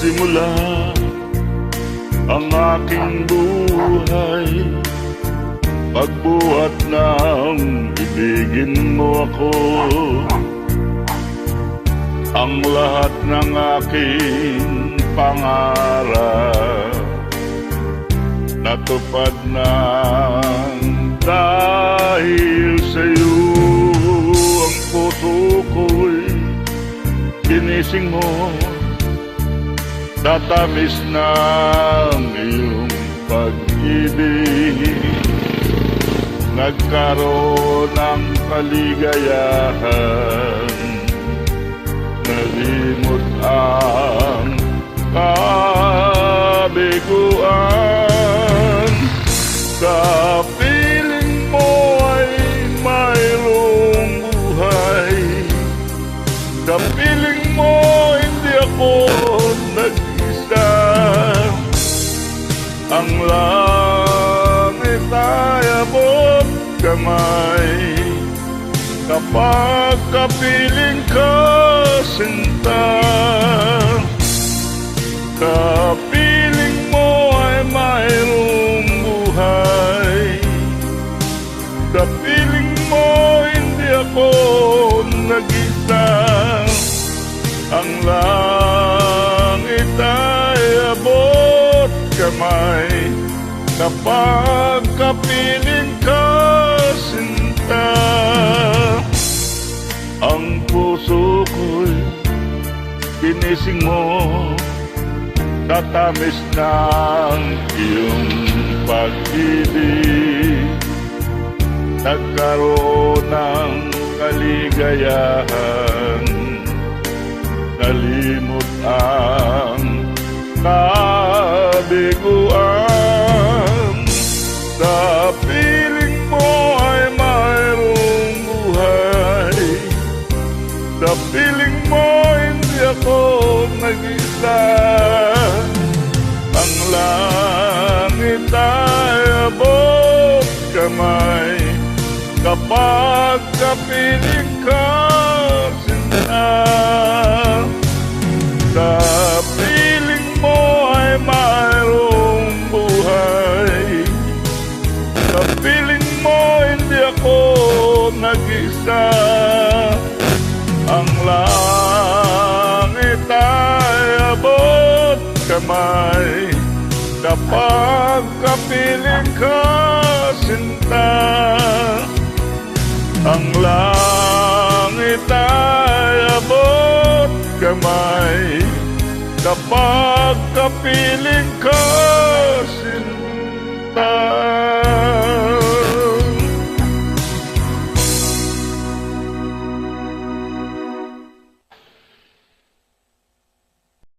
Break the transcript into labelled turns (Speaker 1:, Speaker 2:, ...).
Speaker 1: nagsimula ang aking buhay, pagbuhat ng ibigin mo ako. Ang lahat ng aking pangarap natupad ng dahil sa'yo. Ang puso ko'y ginising mo, tatamis ng iyong pag-ibig, nagkaroon ng kaligayahan, nalimot ang kabiguan. Kapiling mo ay mayroong buhay, kapiling mo hindi ako nag-isa. Ang langit ay abot kamay, kapag kapiling ka sinta. Kapiling mo ay mayroong buhay, kapiling mo hindi ako nag-isa. Ang langit ay abot kamay, kapag kapiling ka sinta. Ang puso ko'y ginising mo, tatamis ng iyong pag-ibig, nagkaroon ng kaligayahan, nalimot ang kabiguan. Sa piling mo ay mayroong buhay, sa piling mo hindi ako nag-isa. Ang langit ay abot kamay, kapag kapiling ka sinta. Sa piling mo ay mayroong buhay, sa piling mo hindi ako nag-isa. Ang langit ay abot kamay, kapag kapiling ka sinta. Ang langit ay abot kamay, kapag kapiling ka sinta.